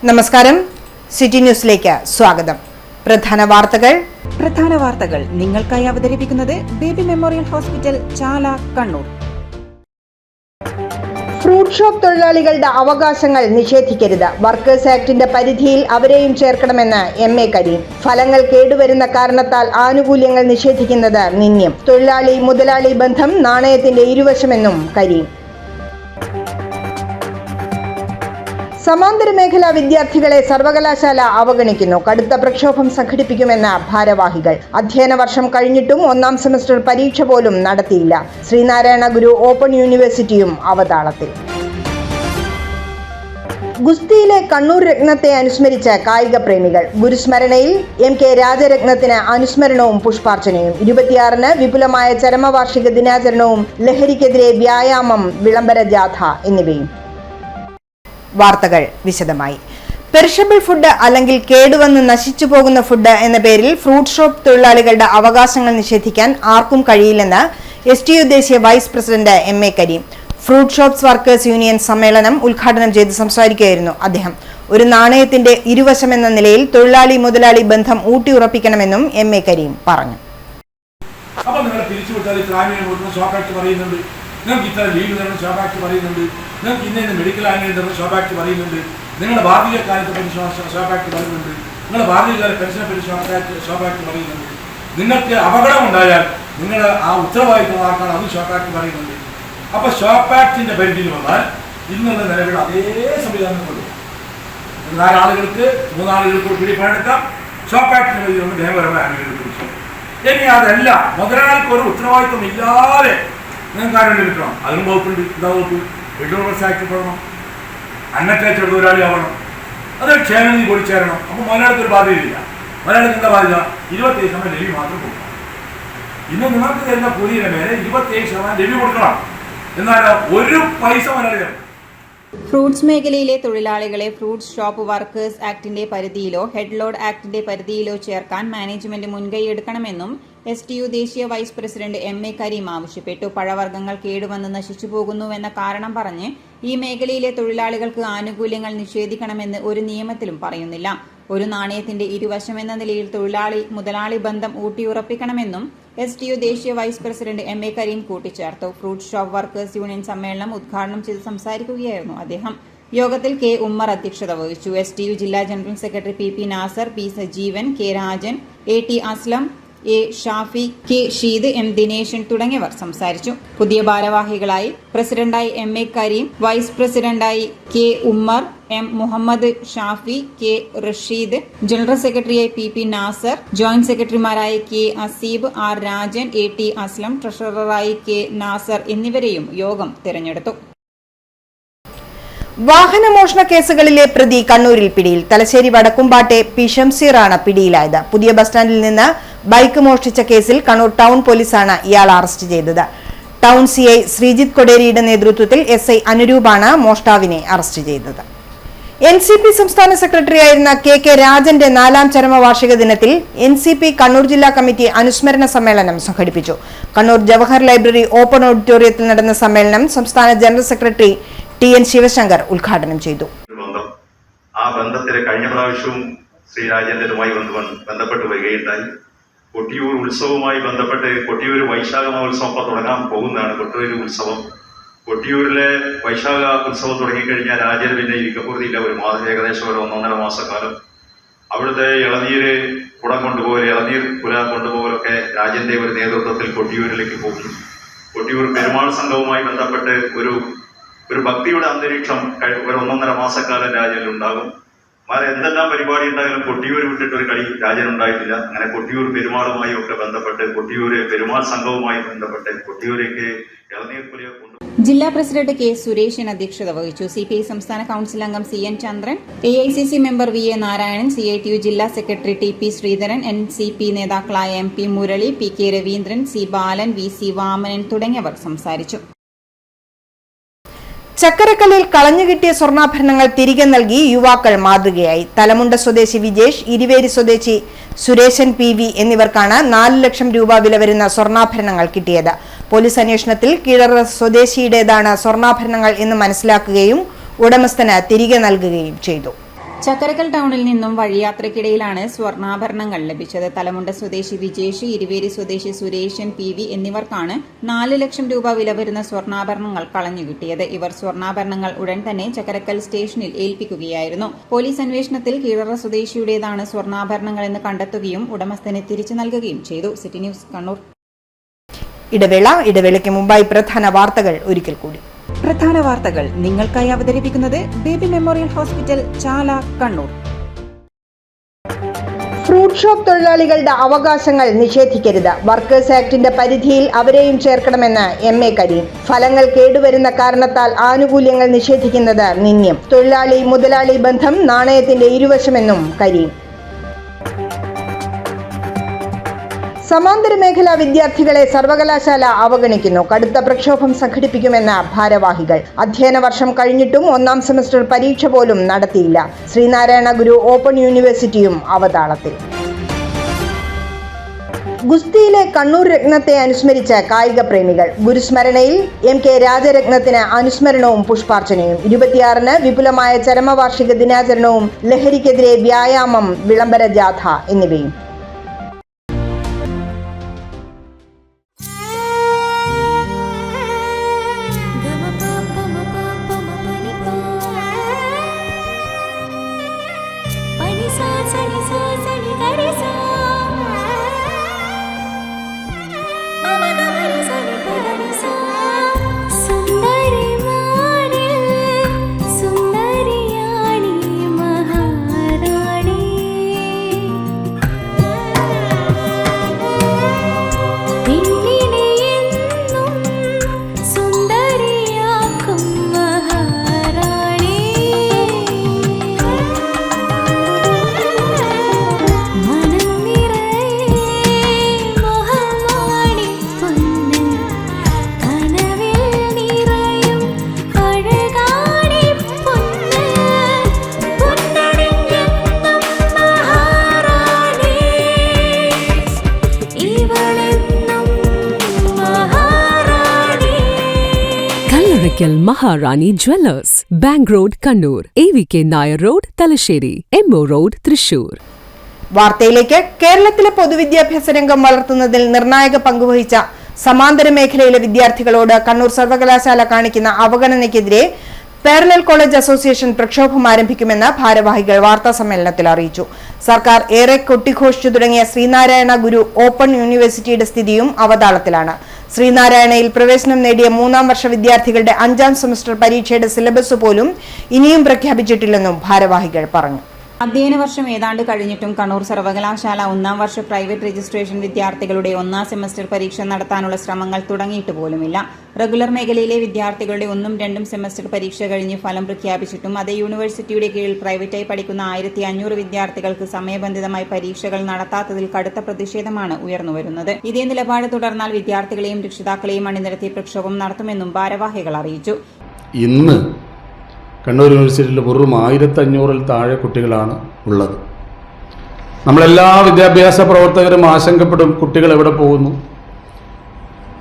നമസ്കാരം, സിറ്റി ന്യൂസിലേക്ക് സ്വാഗതം. പ്രധാന വാർത്തകൾ നിങ്ങൾക്കായി അവതരിപ്പിക്കുന്നത് ബേബി മെമ്മോറിയൽ ഹോസ്പിറ്റൽ, ചാല, കണ്ണൂർ. ഫ്രൂട്ട് ഷോപ്പ് തൊഴിലാളികളുടെ അവകാശങ്ങൾ നിഷേധിക്കരുത്. വർക്കേഴ്സ് ആക്ടിന്റെ പരിധിയിൽ അവരെയും ചേർക്കണമെന്ന് MA കരീം. ഫലങ്ങൾ കേടുവരുന്ന കാരണത്താൽ ആനുകൂല്യങ്ങൾ നിഷേധിക്കുന്നത് നിന്ദ്യം. തൊഴിലാളി മുതലാളി ബന്ധം നാണയത്തിന്റെ ഇരുവശമെന്നും കരീം. സമാന്തര മേഖലാ വിദ്യാർത്ഥികളെ സർവകലാശാല അവഗണിക്കുന്നു. കടുത്ത പ്രക്ഷോഭം സംഘടിപ്പിക്കുമെന്ന് ഭാരവാഹികൾ. അധ്യയന വർഷം കഴിഞ്ഞിട്ടും ഒന്നാം സെമസ്റ്റർ പരീക്ഷ പോലും നടത്തിയില്ല. ശ്രീനാരായണ ഗുരു ഓപ്പൺ യൂണിവേഴ്സിറ്റിയും അവതാളത്തിൽ. ഗുസ്തിയിലെ കണ്ണൂർ രത്നത്തെ അനുസ്മരിച്ച കായിക പ്രേമികൾ. ഗുരുസ്മരണയിൽ MK രാജരത്നത്തിന് അനുസ്മരണവും പുഷ്പാർച്ചനയും. 26-ന് വിപുലമായ ചരമവാർഷിക ദിനാചരണവും ലഹരിക്കെതിരെ വ്യായാമം, വിളംബര ജാഥ എന്നിവയും. വാർത്തകൾ വിശദമായി. പെരിഷബിൾ ഫുഡ് അല്ലെങ്കിൽ കേടുവന്ന് നശിച്ചു പോകുന്ന ഫുഡ് എന്ന പേരിൽ ഫ്രൂട്ട് ഷോപ്പ് തൊഴിലാളികളുടെ അവകാശങ്ങൾ നിഷേധിക്കാൻ ആർക്കും കഴിയില്ലെന്ന് STU ദേശീയ vice president MA Karim fruit shops workers union സമ്മേളനം ഉദ്ഘാടനം ചെയ്ത് സംസാരിക്കുകയായിരുന്നു അദ്ദേഹം. ഒരു നാണയത്തിന്റെ ഇരുവശം എന്ന നിലയിൽ തൊഴിലാളി മുതലാളി ബന്ധം ഊട്ടിയുറപ്പിക്കണമെന്നും MA കരീം പറഞ്ഞു. നിങ്ങൾക്ക് ഇത്ര ലീവ് തരണം ഷോപ്പാക്ട് പറയുന്നുണ്ട്, നിങ്ങൾക്ക് ഇന്ന മെഡിക്കൽ ആനുകൂല്യം തരണം ഷോപ്പാക്ട് പറയുന്നുണ്ട്, നിങ്ങളുടെ ഭാരതീയ കാലത്തെ പെൻഷൻ ഷോപ്പാക്ട് പറയുന്നുണ്ട്, നിങ്ങളുടെ ഭാരതീയ പെൻഷനെ പറ്റി ഷോപ്പാക്ട് പറയുന്നുണ്ട്. നിങ്ങൾക്ക് അപകടം ഉണ്ടായാൽ നിങ്ങളുടെ ആ ഉത്തരവാദിത്വം ആർക്കാണ് അത് ഷോപ്പാക്ട് പറയുന്നുണ്ട്. അപ്പോൾ ഷോപ്പാക്ടിൻ്റെ പരിധിയിൽ വന്നാൽ ഇന്നുള്ള നിലവിൽ അതേ സംവിധാനം കൊണ്ടുപോകും. 4 ആളുകൾക്ക് 3 ആളുകൾക്ക് പിടിപ്പണെടുക്കാം. ഷോപ്പാക്ടിൻ്റെ പരിധി കൊണ്ട് നിയമപരമായ ആനുകൂല്യം കൊടുക്കും. ഇനി അതല്ല, മുതലാളിക്ക് ഒരു ഉത്തരവാദിത്വം ഇല്ലാതെ നിങ്ങൾക്ക് ആരോഗ്യം കിട്ടണം. അതിനും വകുപ്പുണ്ട്. എന്താ വകുപ്പ്? എഡ്യൂക്കേഷൻ ആക്ട് പെടണം, അന്നറ്റാച്ച തൊഴിലാളി ആവണം, അത് ക്ഷേമനിധി കൊടുച്ചേരണം. അപ്പോൾ മലയാളത്തിൽ ഒരു ബാധ്യതയില്ല. മലയാളത്തിൽ എന്താ ബാധ്യത? 27% ലഭ്യ മാത്രം കൊടുക്കണം. ഇന്ന് നിങ്ങൾക്ക് തരുന്ന കൂലിയുടെ മേലെ 27% ലഭ്യ കൊടുക്കണം. എന്നാലോ ഒരു പൈസ മലയാളി. ഫ്രൂട്ട്സ് മേഖലയിലെ തൊഴിലാളികളെ ഫ്രൂട്ട്സ് ഷോപ്പ് വർക്കേഴ്സ് ആക്ടിന്റെ പരിധിയിലോ ഹെഡ് ലോഡ് ആക്ടിന്റെ പരിധിയിലോ ചേർക്കാൻ മാനേജ്മെന്റ് മുൻകൈയെടുക്കണമെന്നും STU ദേശീയ വൈസ് പ്രസിഡന്റ് MA കരീം ആവശ്യപ്പെട്ടു. പഴവർഗ്ഗങ്ങൾ കേടുവന്ന് നശിച്ചു പോകുന്നുവെന്ന കാരണം പറഞ്ഞ് ഈ മേഖലയിലെ തൊഴിലാളികൾക്ക് ആനുകൂല്യങ്ങൾ നിഷേധിക്കണമെന്ന് ഒരു നിയമത്തിലും പറയുന്നില്ല. ഒരു നാണയത്തിന്റെ ഇരുവശമെന്ന നിലയിൽ തൊഴിലാളി മുതലാളി ബന്ധം ഊട്ടിയുറപ്പിക്കണമെന്നും STU ദേശീയ വൈസ് പ്രസിഡന്റ് MA കരീം കൂട്ടിച്ചേർത്തു. ഫ്രൂട്ട് ഷോപ്പ് വർക്കേഴ്സ് യൂണിയൻ സമ്മേളനം ഉദ്ഘാടനം ചെയ്ത് സംസാരിക്കുകയായിരുന്നു അദ്ദേഹം. യോഗത്തിൽ K ഉമ്മർ അധ്യക്ഷത വഹിച്ചു. STU ജില്ലാ general secretary PP Nasar, P Sajeevan, K Rajan, AT Aslam, A Shafi, K Sheed, M Dineshan തുടങ്ങിയവർ സംസാരിച്ചു. പുതിയ ഭാരവാഹികളായി പ്രസിഡന്റായി MA കരീം, വൈസ് പ്രസിഡന്റായി K Ummer, M Muhammad Shafi, K Rasheed, general സെക്രട്ടറിയായി PP നാസർ, ജോയിന്റ് സെക്രട്ടറിമാരായി K Aseeb, R Rajan, AT Aslam, ട്രഷററായി K നാസർ എന്നിവരെയും യോഗം തിരഞ്ഞെടുത്തു. വാഹനമോഷണ കേസുകളിലെ പ്രതി കണ്ണൂരിൽ പിടിയിൽ. തലശ്ശേരി വടക്കുംപാട്ടെ P ഷംസീറാണ് പിടിയിലായത്. പുതിയ ബസ് സ്റ്റാൻഡിൽ നിന്ന് ബൈക്ക് മോഷ്ടിച്ച കേസിൽ കണ്ണൂർ ടൗൺ പോലീസാണ് ഇയാൾ അറസ്റ്റ് ചെയ്തത്. ടൗൺ CI ശ്രീജിത്ത് കൊടേരിയുടെ നേതൃത്വത്തിൽ SI അനുരൂപാണ് മോഷ്ടാവിനെ അറസ്റ്റ് ചെയ്തത്. NCP സംസ്ഥാന സെക്രട്ടറിയായിരുന്ന KK രാജന്റെ 4ാം ചരമവാർഷിക ദിനത്തിൽ NCP കണ്ണൂർ ജില്ലാ കമ്മിറ്റി അനുസ്മരണ സമ്മേളനം സംഘടിപ്പിച്ചു. കണ്ണൂർ ജവഹർ ലൈബ്രറി ഓപ്പൺ ഓഡിറ്റോറിയത്തിൽ നടന്ന സമ്മേളനം സംസ്ഥാന ജനറൽ സെക്രട്ടറി TN ശിവശങ്കർ ഉദ്ഘാടനം ചെയ്തു. ആ ബന്ധത്തിലെ കഴിഞ്ഞ പ്രാവശ്യവും ശ്രീ രാജേന്ദ്രനുമായി ബന്ധപ്പെട്ട് വരികയുണ്ടായി. കൊട്ടിയൂർ ഉത്സവവുമായി ബന്ധപ്പെട്ട് കൊട്ടിയൂർ വൈശാഖ മഹോത്സവം തുടങ്ങാൻ പോകുന്നതാണ്. കൊട്ടിയൂർ ഉത്സവം, കൊട്ടിയൂരിലെ വൈശാഖ ഉത്സവം തുടങ്ങിക്കഴിഞ്ഞാൽ രാജന് പിന്നെ ഇരിക്കപ്പുറത്തില്ല. ഏകദേശം ഒരു 1.5 മാസക്കാലം അവിടുത്തെ ഇളനീര് കുടം കൊണ്ടുപോകൽ, ഇളനീർ കുല കൊണ്ടുപോകലൊക്കെ രാജന്റെ ഒരു നേതൃത്വത്തിൽ കൊട്ടിയൂരിലേക്ക് പോകും. കൊട്ടിയൂർ പെരുമാൾ സംഘവുമായി ബന്ധപ്പെട്ട് ഒരു ഭക്തിയുടെ അന്തരീക്ഷം ഒരു 1.5 മാസക്കാലം രാജനിലുണ്ടാകും. എന്തെല്ലാം പരിപാടി ഉണ്ടായാലും കൊട്ടിയൂർ വിട്ടിട്ട് ഒരു കളി രാജനുണ്ടായിട്ടില്ല. അങ്ങനെ കൊട്ടിയൂർ പെരുമാളുമായി ഒക്കെ ബന്ധപ്പെട്ട് കൊട്ടിയൂര് പെരുമാൾ സംഘവുമായി ബന്ധപ്പെട്ട് കൊട്ടിയൂരേക്ക് ഇളനീർക്കുലിയെ കൊണ്ടു. ജില്ലാ പ്രസിഡന്റ് K സുരേഷൻ അധ്യക്ഷത വഹിച്ചു. CPI സംസ്ഥാന കൌൺസിൽ അംഗം CN ചന്ദ്രൻ, AICC member VA Narayanan, CITU ജില്ലാ സെക്രട്ടറി TP ശ്രീധരൻ, NCP നേതാക്കളായ MP Murali, PK Raveendran, C ബാലൻ, VC വാമനൻ തുടങ്ങിയവർ സംസാരിച്ചു. ചക്കരക്കല്ലിൽ കളഞ്ഞുകിട്ടിയ സ്വർണ്ണാഭരണങ്ങൾ തിരികെ നൽകി യുവാക്കൾ മാതൃകയായി. തലമുണ്ട സ്വദേശി വിജേഷ്, ഇരുവേരി സ്വദേശി സുരേശൻ PV എന്നിവർക്കാണ് 4 ലക്ഷം രൂപ വില വരുന്ന സ്വർണ്ണാഭരണങ്ങൾ കിട്ടിയത്. പോലീസ് അന്വേഷണത്തിൽ കീഴറ സ്വദേശിയുടേതാണ് സ്വർണ്ണാഭരണങ്ങൾ എന്ന് മനസ്സിലാക്കുകയും ഉടമസ്ഥന് തിരികെ നൽകുകയും ചെയ്തു. ചക്കരക്കൽ ടൗണിൽ നിന്നും വഴിയാത്രയ്ക്കിടയിലാണ് സ്വർണ്ണാഭരണങ്ങൾ ലഭിച്ചത്. തലമുണ്ട സ്വദേശി വിജേഷ്, ഇരുവേരി സ്വദേശി സുരേഷൻ PV എന്നിവർക്കാണ് 4 ലക്ഷം രൂപ വില വരുന്ന സ്വർണ്ണാഭരണങ്ങൾ കളഞ്ഞുകിട്ടിയത്. ഇവർ സ്വർണ്ണാഭരണങ്ങൾ ഉടൻ തന്നെ ചക്കരക്കൽ സ്റ്റേഷനിൽ ഏൽപ്പിക്കുകയായിരുന്നു. പോലീസ് അന്വേഷണത്തിൽ കീഴറ സ്വദേശിയുടേതാണ് സ്വർണ്ണാഭരണങ്ങളെന്ന് കണ്ടെത്തുകയും ഉടമസ്ഥന് തിരിച്ചു നൽകുകയും ചെയ്തു. City news Kannur. ഇടവേളയ്ക്ക് മുമ്പായി പ്രധാന വാർത്തകൾ ഒരിക്കൽ കൂടി. പ്രധാന വാർത്തകൾ നിങ്ങൾക്കായി അവതരിപ്പിക്കുന്നത് ബേബി മെമ്മോറിയൽ ഹോസ്പിറ്റൽ, ചാല, കണ്ണൂർ. ഫ്രൂട്ട് ഷോപ്പ് തൊഴിലാളികളുടെ അവകാശങ്ങൾ നിഷേധിക്കരുത്. വർക്കേഴ്സ് ആക്ടിന്റെ പരിധിയിൽ അവരെയും ചേർക്കണമെന്ന് MA കരീം. ഫലങ്ങൾ കേടുവരുന്ന കാരണത്താൽ ആനുകൂല്യങ്ങൾ നിഷേധിക്കുന്നത് നിന്ദ്യം. തൊഴിലാളി മുതലാളി ബന്ധം നാണയത്തിന്റെ ഇരുവശമെന്നും കരീം. സമാന്തര മേഖലാ വിദ്യാർത്ഥികളെ സർവകലാശാല അവഗണിക്കുന്നു. കടുത്ത പ്രക്ഷോഭം സംഘടിപ്പിക്കുമെന്ന് ഭാരവാഹികൾ. അധ്യയന വർഷം കഴിഞ്ഞിട്ടും 1ാം സെമസ്റ്റർ പരീക്ഷ പോലും നടത്തിയില്ല. ശ്രീനാരായണ ഗുരു ഓപ്പൺ യൂണിവേഴ്സിറ്റിയും അവതാളത്തിൽ. ഗുസ്തിയിലെ കണ്ണൂർ രത്നത്തെ അനുസ്മരിച്ച കായിക പ്രേമികൾ. ഗുരുസ്മരണയിൽ MK രാജരത്നത്തിന് അനുസ്മരണവും പുഷ്പാർച്ചനയും. 26-ന് വിപുലമായ ചരമവാർഷിക ദിനാചരണവും ലഹരിക്കെതിരെ വ്യായാമം, വിളംബര ജാഥ എന്നിവയും. Maharani Jewellers, Bank Road, Kannur, AVK Nair Road, Talasheri, MO Road, Thrissur. വാർത്തയിലേക്ക്. കേരളത്തിലെ പൊതുവിദ്യാഭ്യാസ രംഗം വളർത്തുന്നതിൽ നിർണായക പങ്കുവഹിച്ച സമാന്തര മേഖലയിലെ വിദ്യാർത്ഥികളോട് കണ്ണൂർ സർവകലാശാല കാണിക്കുന്ന അവഗണനയ്ക്കെതിരെ പാരലൽ കോളേജ് അസോസിയേഷൻ പ്രക്ഷോഭം ആരംഭിക്കുമെന്ന് ഭാരവാഹികൾ വാർത്താസമ്മേളനത്തിൽ അറിയിച്ചു. സർക്കാർ ഏറെ കൊട്ടിഘോഷിച്ചു തുടങ്ങിയ ശ്രീനാരായണ ഗുരു ഓപ്പൺ യൂണിവേഴ്സിറ്റിയുടെ സ്ഥിതിയും അവതാളത്തിലാണ്. ശ്രീനാരായണയിൽ പ്രവേശനം നേടിയ 3ാം വർഷ വിദ്യാർത്ഥികളുടെ 5ാം സെമസ്റ്റർ പരീക്ഷയുടെ സിലബസ് പോലും ഇനിയും പ്രഖ്യാപിച്ചിട്ടില്ലെന്നും ഭാരവാഹികൾ പറഞ്ഞു. അധ്യയന വർഷം ഏതാണ്ട് കഴിഞ്ഞിട്ടും കണ്ണൂർ സർവകലാശാല 1ാം വർഷ പ്രൈവറ്റ് രജിസ്ട്രേഷൻ വിദ്യാർത്ഥികളുടെ 1ാം സെമസ്റ്റർ പരീക്ഷ നടത്താനുള്ള ശ്രമങ്ങൾ തുടങ്ങിയിട്ട് പോലുമില്ല. റെഗുലർ മേഖലയിലെ വിദ്യാർത്ഥികളുടെ 1ഉം 2ഉം സെമസ്റ്റർ പരീക്ഷ കഴിഞ്ഞ് ഫലം പ്രഖ്യാപിച്ചിട്ടും അതേ യൂണിവേഴ്സിറ്റിയുടെ കീഴിൽ പ്രൈവറ്റായി പഠിക്കുന്ന 1500 വിദ്യാർത്ഥികൾക്ക് സമയബന്ധിതമായി പരീക്ഷകൾ നടത്താത്തതിൽ കടുത്ത പ്രതിഷേധമാണ് ഉയർന്നുവരുന്നത്. ഇതേ നിലപാട് തുടർന്നാൽ വിദ്യാർത്ഥികളെയും രക്ഷിതാക്കളെയും അണിനിരത്തി പ്രക്ഷോഭം നടത്തുമെന്നും ഭാരവാഹികൾ അറിയിച്ചു. ഇന്ന് കണ്ണൂർ യൂണിവേഴ്സിറ്റിയിൽ വെറും 1500-ൽ താഴെ കുട്ടികളാണ് ഉള്ളത്. നമ്മളെല്ലാ വിദ്യാഭ്യാസ പ്രവർത്തകരും ആശങ്കപ്പെടും, കുട്ടികൾ എവിടെ പോകുന്നു,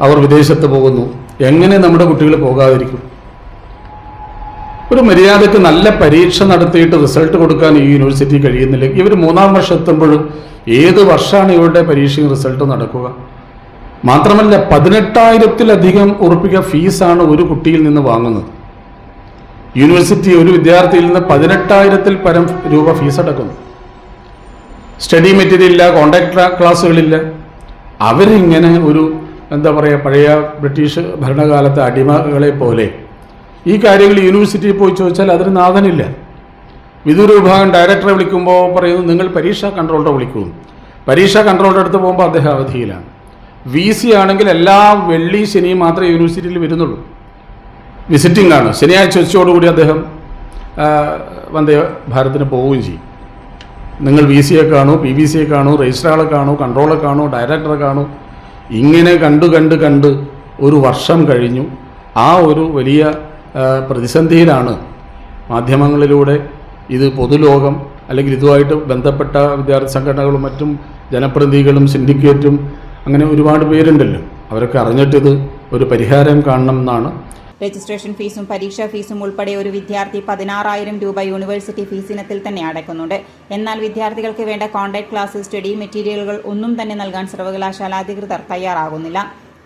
അവർ വിദേശത്ത് പോകുന്നു, എങ്ങനെ നമ്മുടെ കുട്ടികൾ പോകാതിരിക്കും? ഒരു മര്യാദക്ക് നല്ല പരീക്ഷ നടത്തിയിട്ട് റിസൾട്ട് കൊടുക്കാൻ ഈ യൂണിവേഴ്സിറ്റി കഴിയുന്നില്ല. ഇവർ 3ാം വർഷം എത്തുമ്പോഴും ഏത് വർഷമാണ് ഇവരുടെ പരീക്ഷയും റിസൾട്ട് നടക്കുക? മാത്രമല്ല 18,000-ത്തിലധികം ഉറുപ്പിക ഫീസാണ് ഒരു കുട്ടിയിൽ നിന്ന് വാങ്ങുന്നത്. യൂണിവേഴ്സിറ്റി ഒരു വിദ്യാർത്ഥിയിൽ നിന്ന് 18,000-ൽ പരം രൂപ ഫീസ് അടക്കുന്നു. സ്റ്റഡി മെറ്റീരിയൽ ഇല്ല, കോണ്ടാക്ട് ക്ലാസ്സുകളില്ല. അവരിങ്ങനെ ഒരു പഴയ ബ്രിട്ടീഷ് ഭരണകാലത്തെ അടിമകളെ പോലെ ഈ കാര്യങ്ങൾ യൂണിവേഴ്സിറ്റിയിൽ പോയി ചോദിച്ചാൽ അതിന് നാഥനില്ല. വിദൂര വിഭാഗം ഡയറക്ടറെ വിളിക്കുമ്പോൾ പറയുന്നു നിങ്ങൾ പരീക്ഷാ കൺട്രോളറെ വിളിക്കുന്നു. പരീക്ഷാ കൺട്രോളറുടെ അടുത്ത് പോകുമ്പോൾ അദ്ദേഹം അവധിയിലാണ്. VC ആണെങ്കിൽ എല്ലാ വെള്ളി ശനിയും മാത്രമേ യൂണിവേഴ്സിറ്റിയിൽ വരുന്നുള്ളൂ. വിസിറ്റിംഗ് ആണ്. ശനിയാഴ്ച ഉച്ചയോടുകൂടി അദ്ദേഹം വന്ദേ ഭാരതത്തിന് പോവുകയും ചെയ്യും. നിങ്ങൾ VCയെ കാണൂ, PVCയെ കാണൂ, രജിസ്ട്രാറെ കാണൂ, കൺട്രോളറെ കാണൂ, ഡയറക്ടറെ കാണൂ. ഇങ്ങനെ കണ്ട് ഒരു വർഷം കഴിഞ്ഞു. ആ ഒരു വലിയ പ്രതിസന്ധിയിലാണ് മാധ്യമങ്ങളിലൂടെ ഇത് പൊതുലോകം അല്ലെങ്കിൽ ഇതുമായിട്ട് ബന്ധപ്പെട്ട വിദ്യാർത്ഥി സംഘടനകളും മറ്റും ജനപ്രതിനിധികളും സിൻഡിക്കേറ്റും അങ്ങനെ ഒരുപാട് പേരുണ്ടല്ലോ, അവരൊക്കെ അറിഞ്ഞിട്ടിത് ഒരു പരിഹാരം കാണണം എന്നാണ് രജിസ്ട്രേഷൻ ഫീസും പരീക്ഷാ ഫീസും ഉൾപ്പെടെ ഒരു വിദ്യാർത്ഥി 16,000 രൂപ യൂണിവേഴ്സിറ്റി ഫീസ് ഇനത്തിൽ തന്നെ അടയ്ക്കുന്നുണ്ട്. എന്നാൽ വിദ്യാർത്ഥികൾക്ക് വേണ്ട കോൺടാക്ട് ക്ലാസ്, സ്റ്റഡി മെറ്റീരിയലുകൾ ഒന്നും തന്നെ നൽകാൻ സർവകലാശാല അധികൃതർ തയ്യാറാകുന്നില്ല.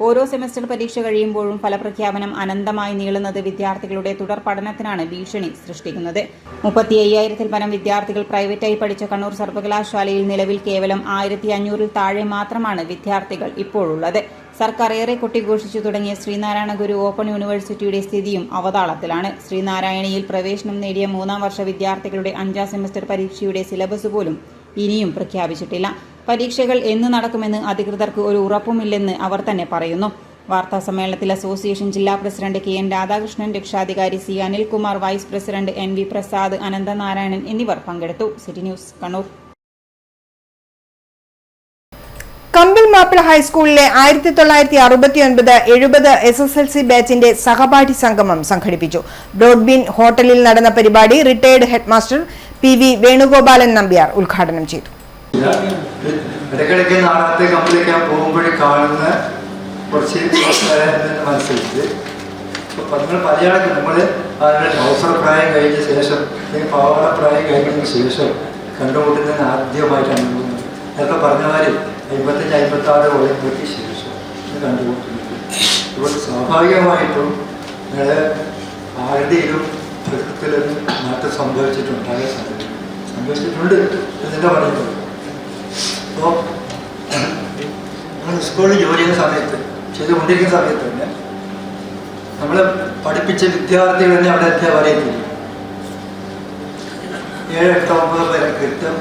ഓരോ സെമസ്റ്റർ പരീക്ഷ കഴിയുമ്പോഴും ഫലപ്രഖ്യാപനം അനന്തമായി നീളുന്നത് വിദ്യാർത്ഥികളുടെ തുടർ പഠനത്തിനാണ് ഭീഷണി സൃഷ്ടിക്കുന്നത്. 35,000-ൽ പരം വിദ്യാർത്ഥികൾ പ്രൈവറ്റായി പഠിച്ച കണ്ണൂർ സർവകലാശാലയിൽ നിലവിൽ കേവലം 1,500-ൽ താഴെ മാത്രമാണ് വിദ്യാർത്ഥികൾ ഇപ്പോഴുള്ളത്. സർക്കാർ ഏറെ കൊട്ടിഘോഷിച്ചു തുടങ്ങിയ ശ്രീനാരായണ ഗുരു ഓപ്പൺ യൂണിവേഴ്സിറ്റിയുടെ സ്ഥിതിയും അവതാളത്തിലാണ്. ശ്രീനാരായണയിൽ പ്രവേശനം നേടിയ 3ാം വർഷ വിദ്യാർത്ഥികളുടെ 5ാം സെമസ്റ്റർ പരീക്ഷയുടെ സിലബസ് പോലും ഇനിയും പ്രഖ്യാപിച്ചിട്ടില്ല. പരീക്ഷകൾ എന്ന് നടക്കുമെന്ന് അധികൃതർക്ക് ഒരു ഉറപ്പുമില്ലെന്ന് അവർ തന്നെ പറയുന്നു. വാർത്താസമ്മേളനത്തിൽ അസോസിയേഷൻ ജില്ലാ പ്രസിഡന്റ് KN രാധാകൃഷ്ണൻ, രക്ഷാധികാരി C Anilkumar, vice president NV Prasad, Ananthanarayanan എന്നിവർ പങ്കെടുത്തു. City news, Kannur. കമ്പിൽ മാപ്പിള ഹൈസ്കൂളിലെ 1969-70 SSLC ബാച്ചിന്റെ സഹപാഠി സംഗമം സംഘടിപ്പിച്ചു. ബ്രോഡ്ബീൻ ഹോട്ടലിൽ നടന്ന പരിപാടി retired headmaster PV Venugopalan Nambiar ഉദ്ഘാടനം ചെയ്തു. ഇടയ്ക്കിടയ്ക്ക് നാടകത്തെ കമ്പിളിക്കാൻ പോകുമ്പോഴേ കാണുന്ന കുറച്ച് മനസ്സിലാക്കി നിങ്ങൾ പറയാനൊക്കെ നമ്മൾ അതിൻ്റെ ട്രൗസർ പ്രായം കഴിഞ്ഞ ശേഷം അല്ലെങ്കിൽ പാവാട പ്രായം കഴിഞ്ഞതിന് ശേഷം കണ്ടുമുട്ടുന്നതിന് ആദ്യമായിട്ടാണ് നേരത്തെ പറഞ്ഞമാതിരി 55-56 കൊല്ലങ്ങൾക്ക് ശേഷം കണ്ടുമുട്ടുന്നത്. ഇപ്പോൾ സ്വാഭാവികമായിട്ടും നിങ്ങൾ ആരുടെയും പ്രകൃതിയിലൊന്നും നാട്ടിൽ സംഭവിച്ചിട്ടുണ്ട് എന്നിട്ട് പറയുന്നത്. അപ്പോൾ നമ്മൾ സ്കൂളിൽ ജോലി ചെയ്യുന്ന സമയത്ത് ചെയ്തുകൊണ്ടിരിക്കുന്ന സമയത്ത് തന്നെ നമ്മൾ പഠിപ്പിച്ച വിദ്യാർത്ഥികൾ തന്നെ അവിടെ എത്തിയാൽ പറയുന്നില്ല. 7, 8, 9 പേരെ കൃത്യം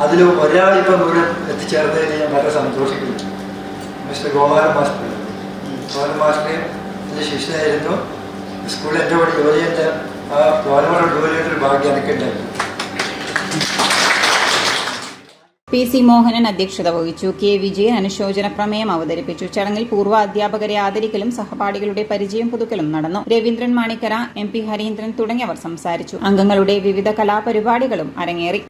അതിൽ ഒരാളിപ്പം ദൂരം എത്തിച്ചേർന്നതിന് ഞാൻ വളരെ സന്തോഷിക്കുന്നു. മിസ്റ്റർ ഗോപാലൻ മാസ്റ്റർ എൻ്റെ ശിഷ്യനായിരുന്നു. സ്കൂളിൽ എൻ്റെ കൂടെ ജോലി ചെയ്ത ആ ഗോപാലന്മാരുടെ ജോലി ചെയ്തൊരു ഭാഗ്യം എനിക്ക് ഉണ്ടായിരുന്നു. PC മോഹനൻ അധ്യക്ഷത വഹിച്ചു. K വിജയൻ അനുശോചന പ്രമേയം അവതരിപ്പിച്ചു. ചടങ്ങിൽ പൂർവ്വ അധ്യാപകരെ ആദരിക്കലും സഹപാഠികളുടെ പരിചയം പുതുക്കലും നടന്നു. രവീന്ദ്രൻ മാണിക്കര, MP ഹരീന്ദ്രൻ തുടങ്ങിയവർ സംസാരിച്ചു. അംഗങ്ങളുടെ വിവിധ കലാപരിപാടികളും അരങ്ങേറി.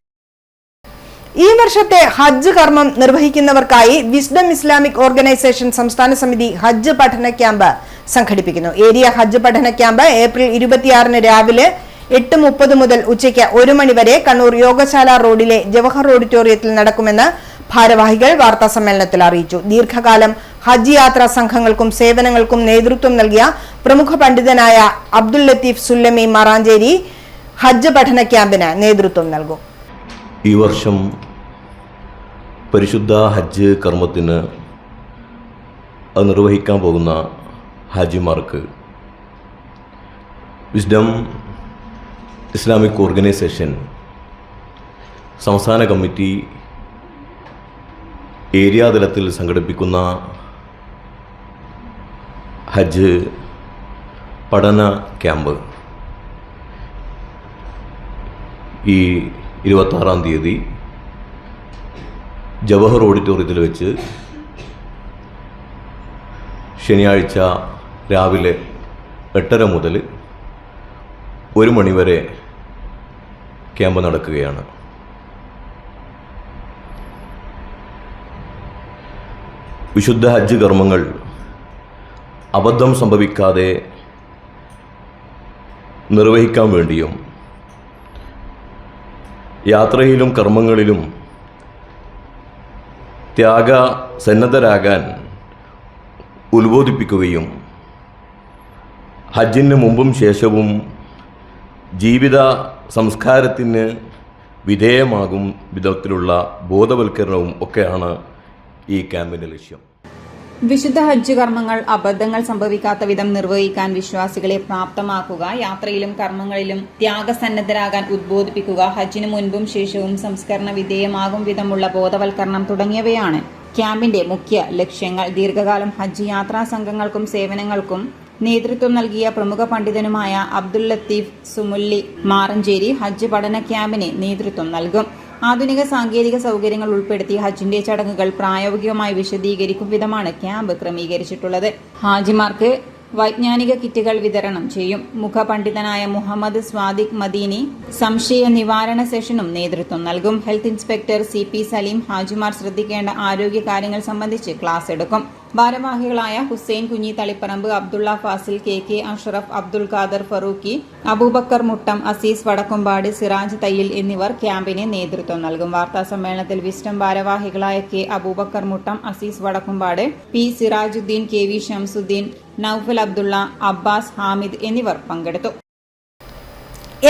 ഈ വർഷത്തെ ഹജ്ജ് കർമ്മം നിർവഹിക്കുന്നവർക്കായി വിസ്ഡം ഇസ്ലാമിക് ഓർഗനൈസേഷൻ സംസ്ഥാന സമിതി ഹജ്ജ് പഠന ക്യാമ്പ് സംഘടിപ്പിക്കുന്നു. ഏരിയ ഹജ്ജ് പഠന ക്യാമ്പ് ഏപ്രിൽ 26 രാവിലെ 8:30 മുതൽ ഉച്ചയ്ക്ക് 1 മണി വരെ കണ്ണൂർ യോഗശാല റോഡിലെ ജവഹർ ഓഡിറ്റോറിയത്തിൽ നടക്കുമെന്ന് ഭാരവാഹികൾ വാർത്താസമ്മേളനത്തിൽ അറിയിച്ചു. ദീർഘകാലം ഹജ്ജ് യാത്രാ സംഘങ്ങൾക്കും സേവനങ്ങൾക്കും നേതൃത്വം നൽകിയ പ്രമുഖ പണ്ഡിതനായ അബ്ദുൽ ലത്തീഫ് സുല്ലമി മറാഞ്ചേരി ഹജ്ജ് പഠന ക്യാമ്പിന് നേതൃത്വം നൽകും. ഈ വർഷം പരിശുദ്ധ ഹജ്ജ് കർമ്മത്തിന് അത് നിർവഹിക്കാൻ പോകുന്ന ഹാജിമാർക്ക് വിസ്ഡം ഇസ്ലാമിക് ഓർഗനൈസേഷൻ സംസ്ഥാന കമ്മിറ്റി ഏരിയ തലത്തിൽ സംഘടിപ്പിക്കുന്ന ഹജ്ജ് പഠന ക്യാമ്പ് ഈ 26-ാം തീയതി ജവഹർ ഓഡിറ്റോറിയത്തിൽ വെച്ച് ശനിയാഴ്ച രാവിലെ 8:30 മുതൽ 1 മണി വരെ ക്യാമ്പ് നടക്കുകയാണ്. വിശുദ്ധ ഹജ്ജ് കർമ്മങ്ങൾ അബദ്ധം സംഭവിക്കാതെ നിർവഹിക്കാൻ വേണ്ടിയും യാത്രയിലും കർമ്മങ്ങളിലും ത്യാഗസന്നദ്ധരാകാൻ ഉത്ബോധിപ്പിക്കുകയും ഹജ്ജിന് മുമ്പും ശേഷവും ജീവിത സംസ്കാരത്തിന് വിധേയമാകും വിധത്തിലുള്ള ബോധവൽക്കരണവും ഒക്കെയാണ് ഈ ക്യാമ്പിൻ്റെ ലക്ഷ്യം. വിശുദ്ധ ഹജ്ജ് കർമ്മങ്ങൾ അബദ്ധങ്ങൾ സംഭവിക്കാത്ത വിധം നിർവഹിക്കാൻ വിശ്വാസികളെ പ്രാപ്തമാക്കുക, യാത്രയിലും കർമ്മങ്ങളിലും ത്യാഗസന്നദ്ധരാകാൻ ഉദ്ബോധിപ്പിക്കുക, ഹജ്ജിന് മുൻപും ശേഷവും സംസ്കരണ വിധേയമാകും വിധമുള്ള ബോധവൽക്കരണം തുടങ്ങിയവയാണ് ക്യാമ്പിന്റെ മുഖ്യ ലക്ഷ്യങ്ങൾ. ദീർഘകാലം ഹജ്ജ് യാത്രാ സംഘങ്ങൾക്കും സേവനങ്ങൾക്കും നേതൃത്വം നൽകിയ പ്രമുഖ പണ്ഡിതനുമായ അബ്ദുൽ ലത്തീഫ് സുമുല്ലി മാറഞ്ചേരി ഹജ്ജ് പഠന ക്യാമ്പിന് നേതൃത്വം നൽകും. ആധുനിക സാങ്കേതിക സൗകര്യങ്ങൾ ഉൾപ്പെടുത്തി ഹജ്ജിന്റെ ചടങ്ങുകൾ പ്രായോഗികമായി വിശദീകരിക്കും വിധമാണ് ക്യാമ്പ് ക്രമീകരിച്ചിട്ടുള്ളത്. ഹാജിമാർക്ക് വൈജ്ഞാനിക കിറ്റുകൾ വിതരണം ചെയ്യും. മുഖപണ്ഡിതനായ മുഹമ്മദ് സ്വാദിഖ് മദീനി സംശയ നിവാരണ സെഷനും നേതൃത്വം നൽകും. ഹെൽത്ത് ഇൻസ്പെക്ടർ CP സലീം ഹാജിമാർ ശ്രദ്ധിക്കേണ്ട ആരോഗ്യ കാര്യങ്ങൾ സംബന്ധിച്ച് ക്ലാസ് എടുക്കും. ഭാരവാഹികളായ ഹുസൈൻ കുഞ്ഞി തളിപ്പറമ്പ്, അബ്ദുള്ള ഫാസിൽ, KK അഷ്റഫ്, അബ്ദുൽ ഖാദർ ഫറൂഖി, അബൂബക്കർ മുട്ടം, അസീസ് വടക്കുംപാട്, സിറാജ് തയ്യിൽ എന്നിവർ ക്യാമ്പിന് നേതൃത്വം നൽകും. വാർത്താ സമ്മേളനത്തിൽ വിസ്റ്റം ഭാരവാഹികളായ K Abubakar Muttam, Aziz Vadakkumpad, P Sirajuddin, KV Shamsuddin, Naufal Abdulla, Abbas Hamid എന്നിവർ പങ്കെടുത്തു.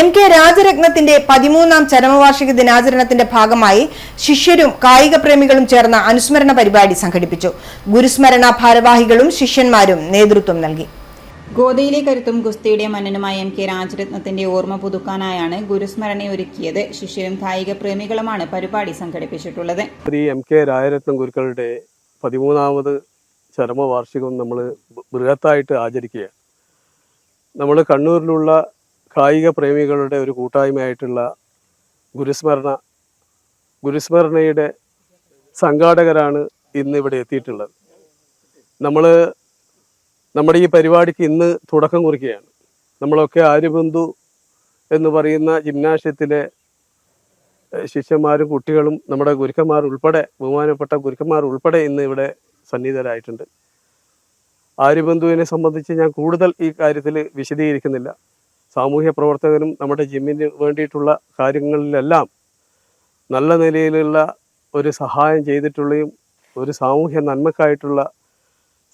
MK രാജരത്നത്തിന്റെ 13ാം ചരമവാർഷിക ദിനാചരണത്തിന്റെ ഭാഗമായി ശിഷ്യരും കായിക പ്രേമികളും ചേർന്ന അനുസ്മരണ പരിപാടി സംഘടിപ്പിച്ചു. ഗുരുസ്മരണ ഭാരവാഹികളും ശിഷ്യന്മാരും നേതൃത്വം നൽകി. ഗോദയിലെ കരുത്തും ഗുസ്തിയുടെ മന്നനുമായ MK രാജരത്നത്തിന്റെ ഓർമ്മ പുതുക്കാനായാണ് ഗുരുസ്മരണയൊരുക്കിയത്. ശിഷ്യരും കായിക പ്രേമികളുമാണ് പരിപാടി സംഘടിപ്പിച്ചിട്ടുള്ളത്. ശ്രീ MK രാജരത്നം ഗുരുക്കളുടെ 13ാമത് ചരമവാർഷികം നമ്മൾ ബൃഹത്തായിട്ട് ആചരിക്കുകയാണ്. നമ്മൾ കണ്ണൂരിലുള്ള കായിക പ്രേമികളുടെ ഒരു കൂട്ടായ്മയായിട്ടുള്ള ഗുരുസ്മരണയുടെ സംഘാടകരാണ് ഇന്ന് ഇവിടെ എത്തിയിട്ടുള്ളത്. നമ്മുടെ ഈ പരിപാടിക്ക് ഇന്ന് തുടക്കം കുറിക്കുകയാണ്. നമ്മളൊക്കെ ആര്യബന്ധു എന്ന് പറയുന്ന ജിംനാഷ്യത്തിലെ ശിഷ്യന്മാരും കുട്ടികളും നമ്മുടെ ഗുരുക്കന്മാർ ഉൾപ്പെടെ, ബഹുമാനപ്പെട്ട ഗുരുക്കന്മാർ ഉൾപ്പെടെ ഇന്ന് ഇവിടെ സന്നിഹിതരായിട്ടുണ്ട്. ആര്യബന്ധുവിനെ സംബന്ധിച്ച് ഞാൻ കൂടുതൽ ഈ കാര്യത്തിൽ വിശദീകരിക്കുന്നില്ല. സാമൂഹ്യ പ്രവർത്തകനും നമ്മുടെ ജിമ്മിന് വേണ്ടിയിട്ടുള്ള കാര്യങ്ങളിലെല്ലാം നല്ല നിലയിലുള്ള ഒരു സഹായം ചെയ്തിട്ടുള്ളയും ഒരു സാമൂഹ്യ നന്മക്കായിട്ടുള്ള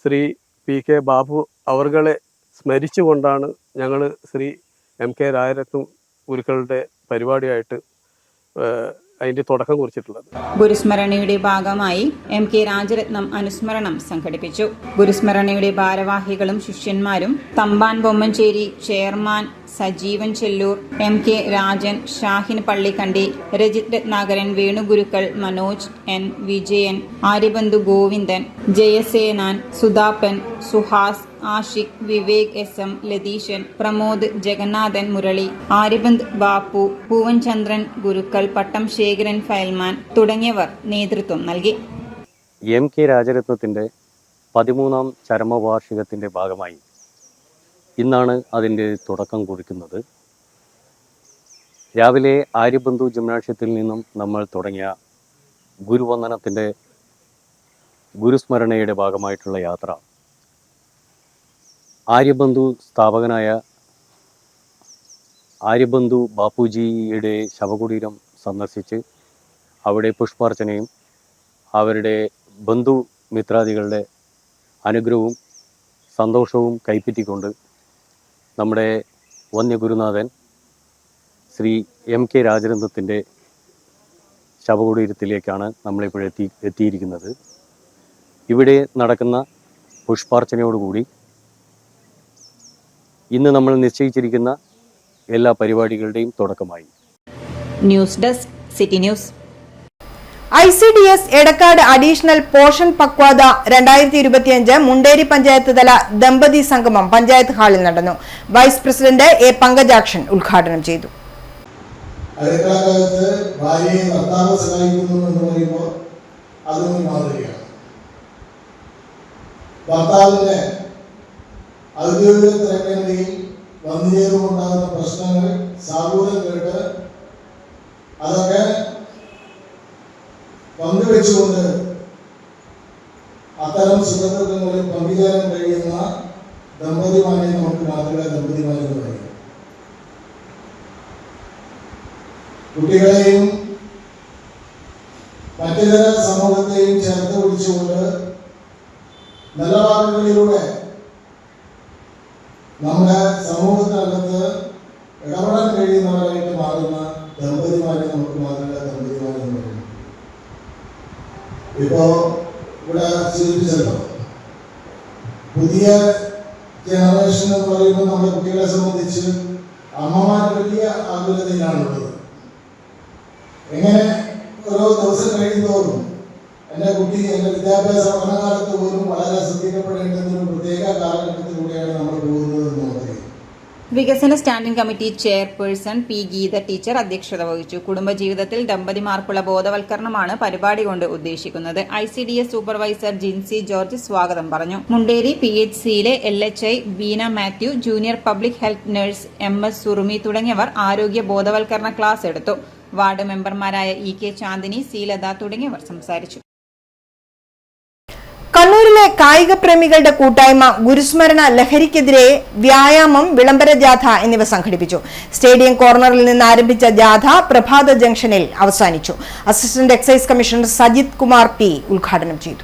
ശ്രീ PK ബാബു അവർകളെ സ്മരിച്ചുകൊണ്ടാണ് ഞങ്ങൾ ശ്രീ MK രാജരത്നം ഗുരുക്കളുടെ പരിപാടിയായിട്ട് അതിന്റെ തുടക്കം കുറിച്ചിട്ടുള്ളത്. ഗുരുസ്മരണയുടെ ഭാഗമായി MK രാജരത്നം അനുസ്മരണം സംഘടിപ്പിച്ചു. ഗുരുസ്മരണയുടെ ഭാരവാഹികളും ശിഷ്യന്മാരും Thampan Bommancheri chairman Sajeevan Chellur, MK Rajan, Shahin Pallikkandi, Rajith Ratnakaran, Venugurukkal, Manoj N, Vijayan, Aryabandhu Govindan, Jayasenan, Sudhappan, Suhas, Ashiq, Vivek SM, Latheeshan, Pramod, Jagannathan, Murali, Aryaband Bappu, Poovanchandran Gurukkal, Pattam Sekharan Pailwan തുടങ്ങിയവർ നേതൃത്വം നൽകി. MK രാജരത്നത്തിൻ്റെ 13ാം ചരമവാർഷികത്തിൻ്റെ ഭാഗമായി ഇന്നാണ് അതിൻ്റെ തുടക്കം കുറിക്കുന്നത്. രാവിലെ ആര്യബന്ധു ജിംനാഷ്യത്തിൽ നിന്നും നമ്മൾ തുടങ്ങിയ ഗുരുവന്ദനത്തിൻ്റെ ഗുരുസ്മരണയുടെ ഭാഗമായിട്ടുള്ള യാത്ര ആര്യബന്ധു സ്ഥാപകനായ ആര്യബന്ധു ബാപ്പുജിയുടെ ശവകുടീരം സന്ദർശിച്ച് അവിടെ പുഷ്പാർച്ചനയും അവരുടെ ബന്ധുമിത്രാദികളുടെ അനുഗ്രഹവും സന്തോഷവും കൈപ്പറ്റിക്കൊണ്ട് നമ്മുടെ വന്യഗുരുനാഥൻ ശ്രീ MK രാജരത്നത്തിൻ്റെ ശവകുടീരത്തിലേക്കാണ് നമ്മളിപ്പോൾ എത്തിയിരിക്കുന്നത്. ഇവിടെ നടക്കുന്ന പുഷ്പാർച്ചനയോടുകൂടി ഇന്ന് നമ്മൾ നിശ്ചയിച്ചിരിക്കുന്ന എല്ലാ പരിപാടികളുടെയും തുടക്കമായി. News desk city news. ICDS Edakkad additional Poshan Pakhwada 2025 Munderi panchayat തല ദമ്പതി സംഗമം പഞ്ചായത്ത് ഹാളിൽ നടന്നു. വൈസ് പ്രസിഡന്റ് A പങ്കജാക്ഷൻ ഉദ്ഘാടനം ചെയ്തു. ഔദ്യോഗിക തിരക്കേണ്ടിയിൽ വന്നുചേരുമുണ്ടാകുന്ന പ്രശ്നങ്ങൾ സാമൂഹ്യം കേട്ട് അതൊക്കെ പങ്കുവെച്ചുകൊണ്ട് അത്തരം സുഖദുഃഖങ്ങളിൽ പങ്കുചേരാൻ കഴിയുന്ന ദമ്പതിമാരെ നമുക്ക് മാതൃക ദമ്പതിമാരെന്ന് പറയും. കുട്ടികളെയും മറ്റിതര സമൂഹത്തെയും ചേർത്ത് പിടിച്ചുകൊണ്ട് നല്ല വാക്കുകളിലൂടെ നമ്മുടെ സമൂഹത്തിനകത്ത് ഇടപെടാൻ കഴിയുന്നവരായിട്ട് മാറുന്ന ദമ്പതിമാരെ നമുക്ക് മാതൃക ദമ്പതിമാരെന്ന് പറയും. ഇപ്പോ ഇവിടെ സൂചിപ്പിച്ചല്ലോ, പുതിയ ജനറേഷൻ എന്ന് പറയുമ്പോൾ നമ്മുടെ കുട്ടികളെ സംബന്ധിച്ച് അമ്മമാർ വലിയ ആകുലതയിലാണുള്ളത്. എങ്ങനെ ഓരോ ദിവസം കഴിയുന്നതോറും എൻ്റെ കുട്ടി എൻ്റെ വിദ്യാഭ്യാസ പഠനകാലത്ത് പോലും വളരെ ശ്രദ്ധിക്കപ്പെടേണ്ടുന്ന ഒരു പ്രത്യേക കാലഘട്ടത്തിലൂടെയാണ് നമ്മൾ പോകുന്നത് എന്ന് നമുക്കറിയാം. വികസന standing committee chairperson P Geetha teacher അധ്യക്ഷത വഹിച്ചു. കുടുംബജീവിതത്തിൽ ദമ്പതിമാർക്കുള്ള ബോധവൽക്കരണമാണ് പരിപാടി കൊണ്ട് ഉദ്ദേശിക്കുന്നത്. ICDS സൂപ്പർവൈസർ ജിൻസി ജോർജ് സ്വാഗതം പറഞ്ഞു. മുണ്ടേരി PHCയിലെ LHI Beena Mathew, junior public health nurse MS Surumi തുടങ്ങിയവർ ആരോഗ്യ ബോധവൽക്കരണ ക്ലാസ് എടുത്തു. വാർഡ് മെമ്പർമാരായ EK ചാന്ദിനി, സീലത തുടങ്ങിയവർ സംസാരിച്ചു. കണ്ണൂരിലെ കായിക പ്രേമികളുടെ കൂട്ടായ്മ ഗുരുസ്മരണ ലഹരിക്കെതിരെ വ്യായാമം, വിളംബര ജാഥ എന്നിവ സംഘടിപ്പിച്ചു. സ്റ്റേഡിയം കോർണറിൽ നിന്ന് ആരംഭിച്ച ജാഥ പ്രഭാത ജംഗ്ഷനിൽ അവസാനിച്ചു. Assistant excise commissioner Sajith Kumar P ഉദ്ഘാടനം ചെയ്തു.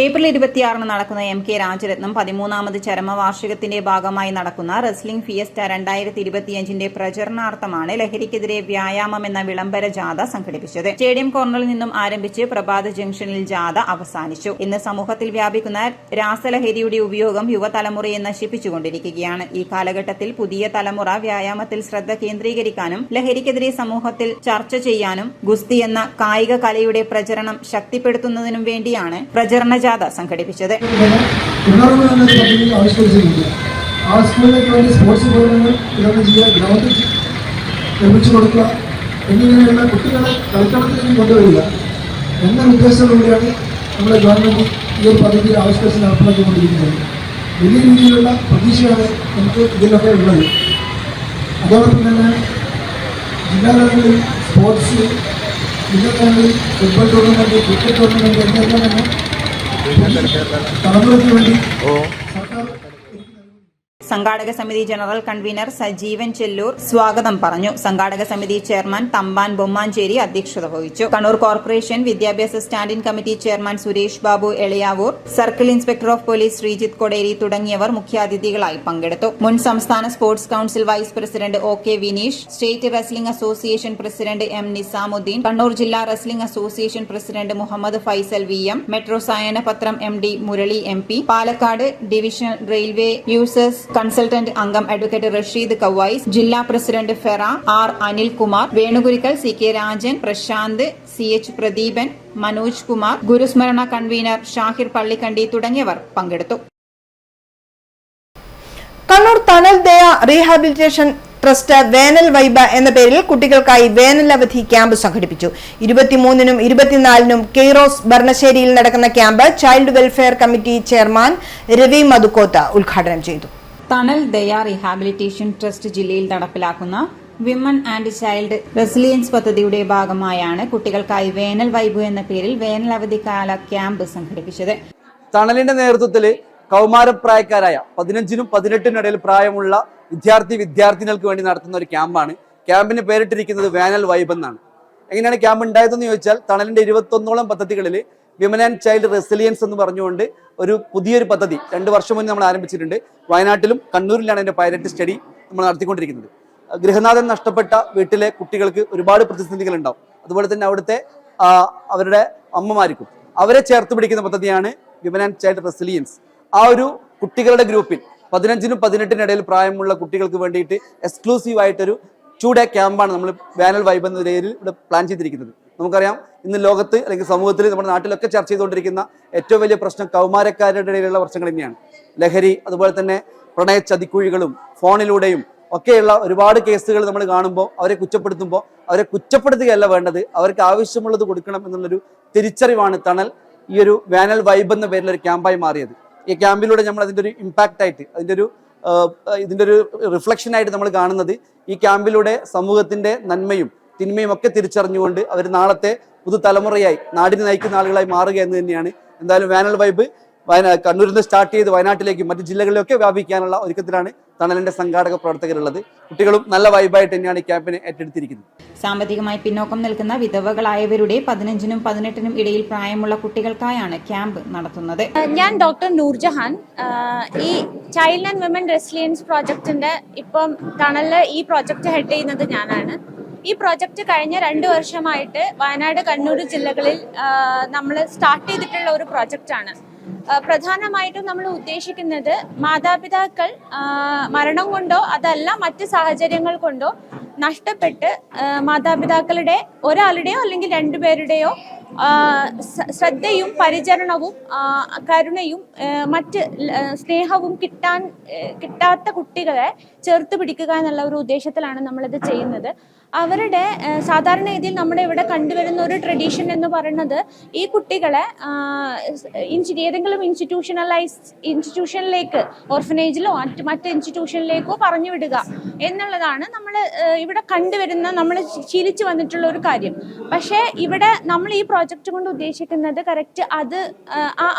ഏപ്രിൽ 26 നടക്കുന്ന MK രാജരത്നം 13ാമത് ചരമവാർഷികത്തിന്റെ ഭാഗമായി നടക്കുന്ന റെസ്ലിംഗ് ഫിയസ്റ്റ 2025ന്റെ പ്രചരണാർത്ഥമാണ് ലഹരിക്കെതിരെ വ്യായാമം എന്ന വിളംബര ജാഥ സംഘടിപ്പിച്ചത്. സ്റ്റേഡിയം കോർണറിൽ നിന്നും ആരംഭിച്ച് പ്രഭാത ജംഗ്ഷനിൽ ജാഥ അവസാനിച്ചു. ഇന്ന് സമൂഹത്തിൽ വ്യാപിക്കുന്ന രാസലഹരിയുടെ ഉപയോഗം യുവതലമുറയെ നശിപ്പിച്ചുകൊണ്ടിരിക്കുകയാണ്. ഈ കാലഘട്ടത്തിൽ പുതിയ തലമുറ വ്യായാമത്തിൽ ശ്രദ്ധ കേന്ദ്രീകരിക്കാനും ലഹരിക്കെതിരെ സമൂഹത്തിൽ ചർച്ച ചെയ്യാനും ഗുസ്തി എന്ന കായിക കലയുടെ പ്രചരണം ശക്തിപ്പെടുത്തുന്നതിനും വേണ്ടിയാണ് പ്രചരണ ജാഥ സംഘടിപ്പിച്ചത്. ആ സ്കൂളിലേക്ക് വേണ്ടി സ്പോർട്സ് ഉപകരണങ്ങൾ വിതരണം ചെയ്യുക, ഗ്രൗണ്ട് നിർമ്മിച്ചു കൊടുക്കുക എന്നിങ്ങനെയുള്ള കുട്ടികളെ കളിക്കളത്തിലേക്ക് കൊണ്ടുവരിക എന്ന ഉദ്ദേശത്തോടുകൂടിയാണ് നമ്മുടെ ഗവൺമെൻറ് ഈ ഒരു പദ്ധതി ആവിഷ്കരിച്ച് നടപ്പിലാക്കിക്കൊണ്ടിരിക്കുന്നത്. വലിയ രീതിയിലുള്ള പ്രതീക്ഷയാണ് നമുക്ക് ഇതിലൊക്കെ ഉള്ളത്. അതോടൊപ്പം തന്നെ ജില്ലാതലങ്ങളിൽ സ്പോർട്സ്, ജില്ലാതലങ്ങളിൽ ഫുട്ബോൾ ടൂർണമെൻറ്റ്, ക്രിക്കറ്റ് ടൂർണമെൻറ്റ് എന്നിവയെല്ലാം തന്നെ തലമുറയ്ക്ക് വേണ്ടി സർക്കാർ സംഘാടക സമിതി ജനറൽ കൺവീനർ സജീവൻ ചെല്ലൂർ സ്വാഗതം പറഞ്ഞു. സംഘാടക സമിതി ചെയർമാൻ തമ്പാൻ ബൊമ്മാഞ്ചേരി അധ്യക്ഷത വഹിച്ചു. കണ്ണൂർ കോർപ്പറേഷൻ വിദ്യാഭ്യാസ standing committee chairman Suresh Babu Eliyavoor, circle inspector of police Sreejith Koderi തുടങ്ങിയവർ മുഖ്യാതിഥികളായി പങ്കെടുത്തു. മുൻ സംസ്ഥാന sports council vice president OK Vineesh, state wrestling association president M Nizamuddin, Kannur ജില്ലാ wrestling association president Muhammad Faisal VM, metro Sayana പത്രം MD Murali MP, Palakkad divisional railway users consultant അംഗം അഡ്വക്കേറ്റ് റഷീദ് കവൈസ്, ജില്ലാ president Fera R Anilkumar, Venugurikkal CK Rajan, Prasanth CH Pradeepan, Manoj Kumar, ഗുരുസ്മരണ convener Shahir Pallikkandi തുടങ്ങിയവർ പങ്കെടുത്തു. കണ്ണൂർ തണൽ ദയ റീഹാബിലിറ്റേഷൻ ട്രസ്റ്റ് വേനൽ വൈബ എന്ന പേരിൽ കുട്ടികൾക്കായി വേനൽ അവധി ക്യാമ്പ് സംഘടിപ്പിച്ചു. 23-നും 24-നും കെയ്റോസ് ഭരണശ്ശേരിയിൽ നടക്കുന്ന camp child welfare committee chairman Ravi Madhukotha ഉദ്ഘാടനം ചെയ്തു. തണൽ ദയ റീഹാബിലിറ്റേഷൻ ട്രസ്റ്റ് ജില്ലയിൽ നടപ്പിലാക്കുന്ന വിമൻ ആൻഡ് ചൈൽഡ് റെസിലിയൻസ് പദ്ധതിയുടെ ഭാഗമായാണ് കുട്ടികൾക്കായി വേനൽ വൈബ് എന്ന പേരിൽ വേനൽ അവധിക്കാല ക്യാമ്പ് സംഘടിപ്പിച്ചത്. തണലിന്റെ നേതൃത്വത്തിൽ കൗമാരപ്രായക്കാരായ 15-നും 18-നും ഇടയിൽ പ്രായമുള്ള വിദ്യാർത്ഥിനികൾക്ക് വേണ്ടി നടത്തുന്ന ഒരു ക്യാമ്പാണ്. ക്യാമ്പിന് പേരിട്ടിരിക്കുന്നത് വേനൽ വൈബ് എന്നാണ്. എങ്ങനെയാണ് ക്യാമ്പ് ഉണ്ടായതെന്ന് ചോദിച്ചാൽ, തണലിന്റെ 21ഓളം പദ്ധതികളിൽ വിമൻ ആൻഡ് ചൈൽഡ് റെസിലിയൻസ് എന്ന് പറഞ്ഞുകൊണ്ട് ഒരു പുതിയൊരു പദ്ധതി 2 വർഷം മുന്നേ നമ്മൾ ആരംഭിച്ചിട്ടുണ്ട്. വയനാട്ടിലും കണ്ണൂരിലാണ് അതിന്റെ പൈലറ്റ് സ്റ്റഡി നമ്മൾ നടത്തിക്കൊണ്ടിരിക്കുന്നത്. ഗൃഹനാഥൻ നഷ്ടപ്പെട്ട വീട്ടിലെ കുട്ടികൾക്ക് ഒരുപാട് പ്രതിസന്ധികൾ ഉണ്ടാവും. അതുപോലെ തന്നെ അവിടുത്തെ അവരുടെ അമ്മമാർക്കും അവരെ ചേർത്ത് പിടിക്കുന്ന പദ്ധതിയാണ് വിമൻ ആൻഡ് ചൈൽഡ് റെസിലിയൻസ്. ആ ഒരു കുട്ടികളുടെ ഗ്രൂപ്പിൽ 15-നും 18-നും ഇടയിൽ പ്രായമുള്ള കുട്ടികൾക്ക് വേണ്ടിയിട്ട് എക്സ്ക്ലൂസീവ് ആയിട്ടൊരു 2 ഡേ ക്യാമ്പാണ് നമ്മൾ വേനൽ വൈബ് എന്ന നിലയിൽ ഇവിടെ പ്ലാൻ ചെയ്തിരിക്കുന്നത്. നമുക്കറിയാം, ഇന്ന് ലോകത്ത് അല്ലെങ്കിൽ സമൂഹത്തിൽ നമ്മുടെ നാട്ടിലൊക്കെ ചർച്ച ചെയ്തുകൊണ്ടിരിക്കുന്ന ഏറ്റവും വലിയ പ്രശ്നം കൗമാരക്കാരുടെ ഇടയിലുള്ള പ്രശ്നങ്ങൾ തന്നെയാണ്. ലഹരി, അതുപോലെ തന്നെ പ്രണയ ചതിക്കുഴികളും ഫോണിലൂടെയും ഒക്കെയുള്ള ഒരുപാട് കേസുകൾ നമ്മൾ കാണുമ്പോൾ അവരെ കുറ്റപ്പെടുത്തുമ്പോൾ അവരെ കുറ്റപ്പെടുത്തുകയല്ല വേണ്ടത്, അവർക്ക് ആവശ്യമുള്ളത് കൊടുക്കണം എന്നുള്ളൊരു തിരിച്ചറിവാണ് തണൽ ഈ ഒരു വേനൽ വൈബ് എന്ന പേരിലൊരു ക്യാമ്പായി മാറിയത്. ഈ ക്യാമ്പിലൂടെ നമ്മൾ അതിൻ്റെ ഒരു ഇമ്പാക്റ്റ് ആയിട്ട് ഇതിൻ്റെ ഒരു റിഫ്ലക്ഷൻ ആയിട്ട് നമ്മൾ കാണുന്നത് ഈ ക്യാമ്പിലൂടെ സമൂഹത്തിന്റെ നന്മയും തിന്മയും ഒക്കെ തിരിച്ചറിഞ്ഞുകൊണ്ട് അവർ നാളത്തെ പുതുതലമുറയായി നാടിനെ നയിക്കുന്ന ആളുകളായി മാറുക എന്ന് തന്നെയാണ്. എന്തായാലും വേനൽ വൈബ് കണ്ണൂരിൽ നിന്ന് സ്റ്റാർട്ട് ചെയ്ത് വയനാട്ടിലേക്കും മറ്റു ജില്ലകളിലൊക്കെ വ്യാപിക്കാനുള്ള ഒരുക്കത്തിലാണ് തണലിന്റെ സംഘാടക പ്രവർത്തകരുള്ളത്. കുട്ടികളും നല്ല വൈബായിട്ട് തന്നെയാണ് ഈ ക്യാമ്പിനെ ഏറ്റെടുത്തിരിക്കുന്നത്. സാമ്പത്തികമായി പിന്നോക്കം നിൽക്കുന്ന വിധവകളായവരുടെ 15-നും 18-നും ഇടയിൽ പ്രായമുള്ള കുട്ടികൾക്കായാണ് ക്യാമ്പ് നടത്തുന്നത്. ഞാൻ ഡോക്ടർ നൂർജഹാൻ. ഈ ചൈൽഡ് ആൻഡ് വിമൻ റെസിലിയൻസ് പ്രോജക്റ്റിന്റെ ഇപ്പം തണലില് ഈ പ്രോജക്റ്റ് ഹെഡ് ചെയ്യുന്നത് ഞാനാണ്. ഈ പ്രോജക്റ്റ് കഴിഞ്ഞ 2 വർഷമായിട്ട് വയനാട്, കണ്ണൂർ ജില്ലകളിൽ നമ്മൾ സ്റ്റാർട്ട് ചെയ്തിട്ടുള്ള ഒരു പ്രോജക്റ്റാണ്. പ്രധാനമായിട്ടും നമ്മൾ ഉദ്ദേശിക്കുന്നത് മാതാപിതാക്കൾ മരണം കൊണ്ടോ അതല്ല മറ്റ് സാഹചര്യങ്ങൾ കൊണ്ടോ നഷ്ടപ്പെട്ട് മാതാപിതാക്കളുടെ ഒരാളുടെയോ അല്ലെങ്കിൽ 2 പേരുടെയോ ശ്രദ്ധയും പരിചരണവും കരുണയും മറ്റ് സ്നേഹവും കിട്ടാത്ത കുട്ടികളെ ചേർത്ത് പിടിക്കുക എന്നുള്ള ഒരു ഉദ്ദേശത്തിലാണ് നമ്മളിത് ചെയ്യുന്നത്. അവരുടെ സാധാരണഗതിയിൽ നമ്മുടെ ഇവിടെ കണ്ടുവരുന്ന ഒരു ട്രഡീഷൻ എന്ന് പറയുന്നത് ഈ കുട്ടികളെ ഏതെങ്കിലും ഇൻസ്റ്റിറ്റ്യൂഷനിലേക്ക് ഓർഫനേജിലോ മറ്റ് ഇൻസ്റ്റിറ്റ്യൂഷനിലേക്കോ പറഞ്ഞു വിടുക എന്നുള്ളതാണ് നമ്മൾ ഇവിടെ കണ്ടുവരുന്ന, നമ്മൾ ശീലിച്ചു വന്നിട്ടുള്ള ഒരു കാര്യം. പക്ഷേ ഇവിടെ നമ്മൾ ഈ പ്രോജക്റ്റ് കൊണ്ട് ഉദ്ദേശിക്കുന്നത് കറക്റ്റ്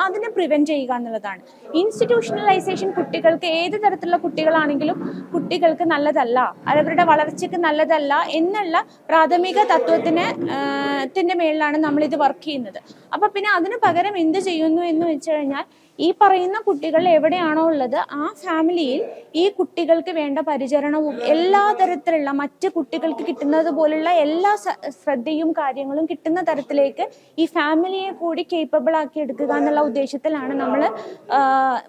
അതിനെ പ്രിവെന്റ് ചെയ്യുക എന്നുള്ളതാണ്. ഇൻസ്റ്റിറ്റ്യൂഷണലൈസേഷൻ കുട്ടികൾക്ക്, ഏത് തരത്തിലുള്ള കുട്ടികളാണെങ്കിലും കുട്ടികൾക്ക് നല്ലതല്ല, അവരുടെ വളർച്ചയ്ക്ക് നല്ലതല്ല എന്നുള്ള പ്രാഥമിക തത്വത്തിന്റെ മേളിലാണ് നമ്മൾ ഇത് വർക്ക് ചെയ്യുന്നത്. അപ്പൊ പിന്നെ അതിന് പകരം എന്ത് ചെയ്യുന്നു എന്ന് വെച്ച് കഴിഞ്ഞാൽ, ഈ പറയുന്ന കുട്ടികൾ എവിടെയാണോ ഉള്ളത് ആ ഫാമിലിയിൽ ഈ കുട്ടികൾക്ക് വേണ്ട പരിചരണവും എല്ലാ തരത്തിലുള്ള മറ്റ് കുട്ടികൾക്ക് കിട്ടുന്നത് പോലുള്ള എല്ലാ ശ്രദ്ധയും കാര്യങ്ങളും കിട്ടുന്ന തരത്തിലേക്ക് ഈ ഫാമിലിയെ കൂടി കേപ്പബിൾ ആക്കി എടുക്കുക എന്നുള്ള ഉദ്ദേശത്തിലാണ് നമ്മൾ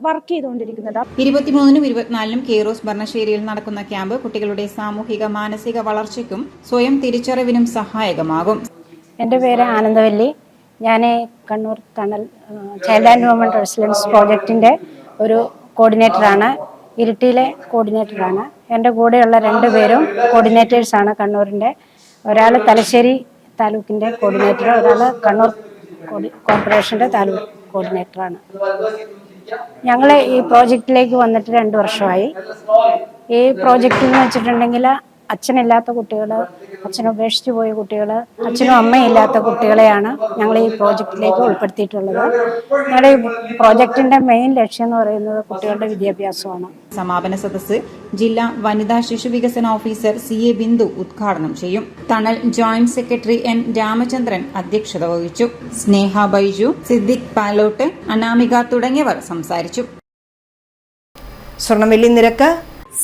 വർക്ക് ചെയ്തുകൊണ്ടിരിക്കുന്നത്. 23-നും 24-നും കെയ്റോസ് ഭരണശ്ശേരിയിൽ നടക്കുന്ന ക്യാമ്പ് കുട്ടികളുടെ സാമൂഹിക മാനസിക വളർച്ചയ്ക്കും സ്വയം തിരിച്ചറിവിനും സഹായകമാകും. എൻ്റെ പേര് ആനന്ദവല്ലി. ഞാൻ കണ്ണൂർ തണൽ ചൈൽഡ് ആൻഡ് വുമൺ റെസിലൻസ് പ്രോജക്റ്റിൻ്റെ ഒരു കോർഡിനേറ്ററാണ്, ഇരിട്ടിയിലെ കോർഡിനേറ്ററാണ്. എൻ്റെ കൂടെയുള്ള 2 പേരും കോർഡിനേറ്റേഴ്സാണ് കണ്ണൂരിൻ്റെ. ഒരാൾ തലശ്ശേരി താലൂക്കിൻ്റെ കോർഡിനേറ്റർ, ഒരാൾ കണ്ണൂർ കോർപ്പറേഷൻ്റെ താലൂക്ക് കോർഡിനേറ്ററാണ്. ഞങ്ങൾ ഈ പ്രോജക്റ്റിലേക്ക് വന്നിട്ട് 2 വർഷമായി. ഈ പ്രോജക്റ്റ് എന്ന് വെച്ചിട്ടുണ്ടെങ്കിൽ അച്ഛനില്ലാത്ത കുട്ടികൾ, അച്ഛനെ ഉപേക്ഷിച്ച് പോയ കുട്ടികൾ, അച്ഛനും അമ്മയും ഇല്ലാത്ത കുട്ടികളെയാണ് ഞങ്ങൾ ഈ പ്രോജക്റ്റിലേക്ക് ഉൾപ്പെടുത്തിയിട്ടുള്ളത്. ഞങ്ങളുടെ ഈ പ്രോജക്റ്റിന്റെ മെയിൻ ലക്ഷ്യം എന്ന് പറയുന്നത് കുട്ടികളുടെ വിദ്യാഭ്യാസമാണ്. സമാപന സദസ്സ് ജില്ലാ വനിതാ ശിശു വികസന ഓഫീസർ CA ബിന്ദു ഉദ്ഘാടനം ചെയ്യും. തണൽ ജോയിന്റ് സെക്രട്ടറി N രാമചന്ദ്രൻ അധ്യക്ഷത വഹിച്ചു. സ്നേഹ ബൈജു, സിദ്ദിഖ് പാലോട്ട്, അനാമിക തുടങ്ങിയവർ സംസാരിച്ചു. സ്വർണ്ണവെള്ളി നിരക്ക്.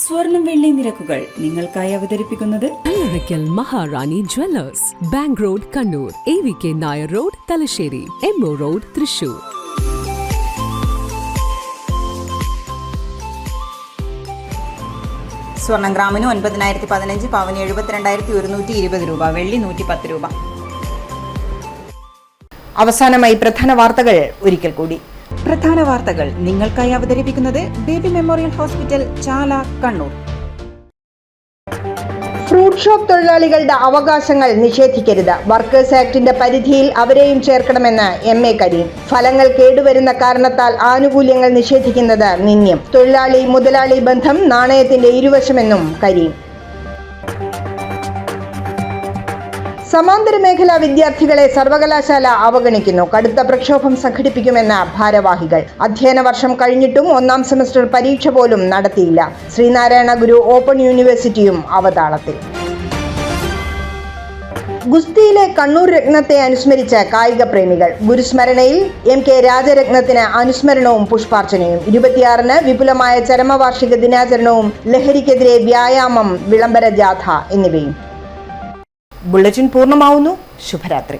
സ്വർണം വെള്ളി നിരക്കുകൾ നിങ്ങൾക്കായി അവതരിപ്പിക്കുന്നത് Allarackal Maharani jewellers, bank road Kannur, AVK Nair road Thalassery, MO road Thrissur. സ്വർണം ഗ്രാമിന് 9,015, പവന് 72,120 രൂപ, വെള്ളി 110 രൂപ. അവസാനമായി പ്രധാന വാർത്തകൾ ഒരിക്കൽ കൂടി. പ്രധാന വാർത്തകൾ നിങ്ങൾക്കായി അവതരിപ്പിക്കുന്നത് ബേബി മെമ്മോറിയൽ ഹോസ്പിറ്റൽ, ചാല, കണ്ണൂർ. ഫ്രൂട്ട് ഷോപ്പ് തൊഴിലാളികളുടെ അവകാശങ്ങൾ നിഷേധിക്കരുത്. വർക്കേഴ്സ് ആക്ടിന്റെ പരിധിയിൽ അവരെയും ചേർക്കണമെന്ന് MA കരീം. ഫലങ്ങൾ കേടുവരുന്ന കാരണത്താൽ ആനുകൂല്യങ്ങൾ നിഷേധിക്കുന്നത് നിന്ദ്യം. തൊഴിലാളി മുതലാളി ബന്ധം നാണയത്തിന്റെ ഇരുവശമെന്നും കരീം. സമാന്തര മേഖലാ വിദ്യാർത്ഥികളെ സർവകലാശാല അവഗണിക്കുന്നു. കടുത്ത പ്രക്ഷോഭം സംഘടിപ്പിക്കുമെന്ന് ഭാരവാഹികൾ. അധ്യയന വർഷം കഴിഞ്ഞിട്ടും 1ാം സെമസ്റ്റർ പരീക്ഷ പോലും നടത്തിയില്ല. ശ്രീനാരായണ ഗുരു ഓപ്പൺ യൂണിവേഴ്സിറ്റിയും അവതാളത്തിൽ. ഗുസ്തിയിലെ കണ്ണൂർ രത്നത്തെ അനുസ്മരിച്ച കായിക പ്രേമികൾ. ഗുരുസ്മരണയിൽ MK രാജരത്നത്തിന് അനുസ്മരണവും പുഷ്പാർച്ചനയും. 26-ന് വിപുലമായ ചരമവാർഷിക ദിനാചരണവും ലഹരിക്കെതിരെ വ്യായാമം, വിളംബര ജാഥ എന്നിവയും. ബുള്ളറ്റിൻ പൂർണ്ണമാവുന്നു. ശുഭരാത്രി.